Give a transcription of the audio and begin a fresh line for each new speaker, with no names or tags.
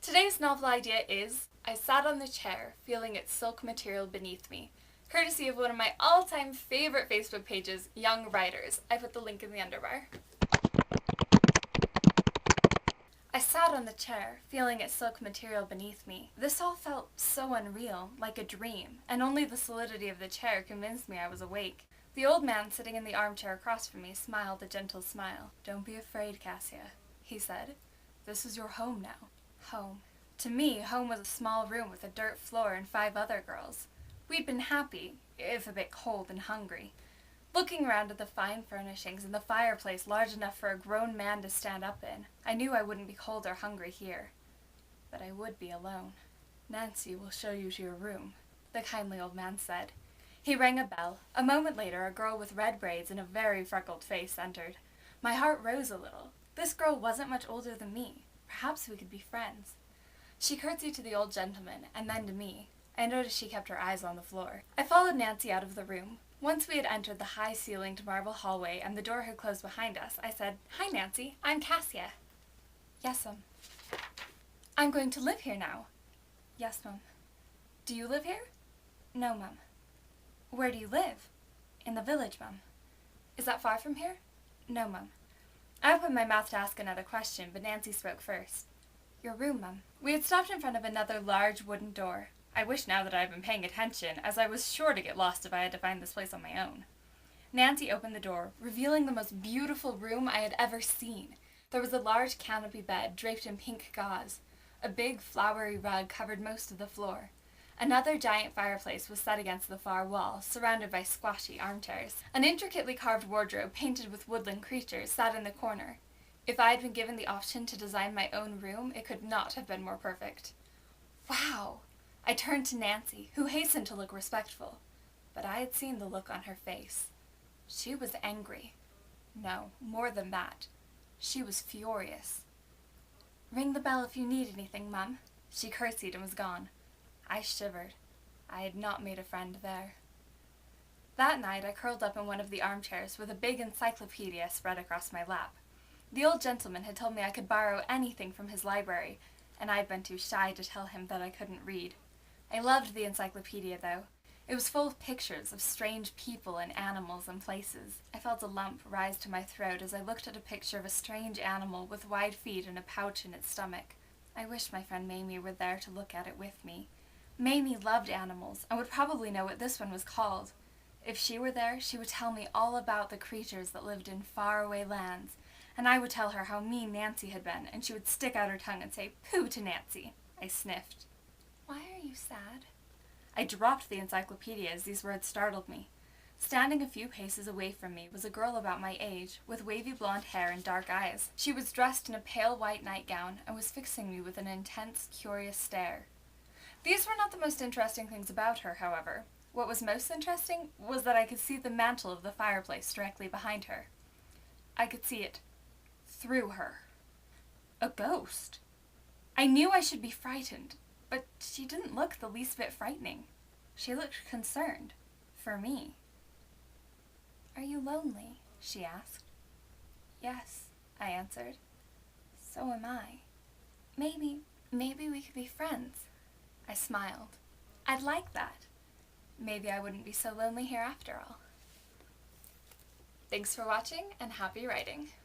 Today's novel idea is I sat on the chair, feeling its silk material beneath me. Courtesy of one of my all-time favorite Facebook pages, Young Writers. I put the link in the underbar. I sat on the chair, feeling its silk material beneath me. This all felt so unreal, like a dream, and only the solidity of the chair convinced me I was awake. The old man sitting in the armchair across from me smiled a gentle smile. "Don't be afraid, Cassia," he said. "This is your home now." Home. To me, home was a small room with a dirt floor and 5 other girls. We'd been happy, if a bit cold and hungry. Looking around at the fine furnishings and the fireplace large enough for a grown man to stand up in, I knew I wouldn't be cold or hungry here. But I would be alone. "Nancy will show you to your room," the kindly old man said. He rang a bell. A moment later, a girl with red braids and a very freckled face entered. My heart rose a little. This girl wasn't much older than me. Perhaps we could be friends. She curtsied to the old gentleman, and then to me. I noticed she kept her eyes on the floor. I followed Nancy out of the room. Once we had entered the high-ceilinged marble hallway and the door had closed behind us, I said, "Hi, Nancy. I'm Cassia." "Yes, Mum." "I'm going to live here now." "Yes, Mum." "Do you live here?" "No, Mum." "Where do you live?" "In the village, Mum." "Is that far from here?" "No, Mum." I opened my mouth to ask another question, but Nancy spoke first. "Your room, Mum." We had stopped in front of another large wooden door. I wish now that I had been paying attention, as I was sure to get lost if I had to find this place on my own. Nancy opened the door, revealing the most beautiful room I had ever seen. There was a large canopy bed draped in pink gauze. A big flowery rug covered most of the floor. Another giant fireplace was set against the far wall, surrounded by squashy armchairs. An intricately carved wardrobe painted with woodland creatures sat in the corner. If I had been given the option to design my own room, it could not have been more perfect. "Wow!" I turned to Nancy, who hastened to look respectful. But I had seen the look on her face. She was angry. No, more than that. She was furious. "Ring the bell if you need anything, Mum." She curtsied and was gone. I shivered. I had not made a friend there. That night I curled up in one of the armchairs with a big encyclopedia spread across my lap. The old gentleman had told me I could borrow anything from his library, and I had been too shy to tell him that I couldn't read. I loved the encyclopedia, though. It was full of pictures of strange people and animals and places. I felt a lump rise to my throat as I looked at a picture of a strange animal with wide feet and a pouch in its stomach. I wished my friend Mamie were there to look at it with me. Mamie loved animals and would probably know what this one was called. If she were there, she would tell me all about the creatures that lived in faraway lands, and I would tell her how mean Nancy had been, and she would stick out her tongue and say, "Pooh to Nancy." I sniffed. "Why are you sad?" I dropped the encyclopedia as these words startled me. Standing a few paces away from me was a girl about my age, with wavy blonde hair and dark eyes. She was dressed in a pale white nightgown and was fixing me with an intense, curious stare. These were not the most interesting things about her, however. What was most interesting was that I could see the mantle of the fireplace directly behind her. I could see it through her. A ghost. I knew I should be frightened, but she didn't look the least bit frightening. She looked concerned. For me. "Are you lonely?" she asked. "Yes," I answered. "So am I. Maybe we could be friends." I smiled. "I'd like that. Maybe I wouldn't be so lonely here after all." Thanks for watching, and happy writing!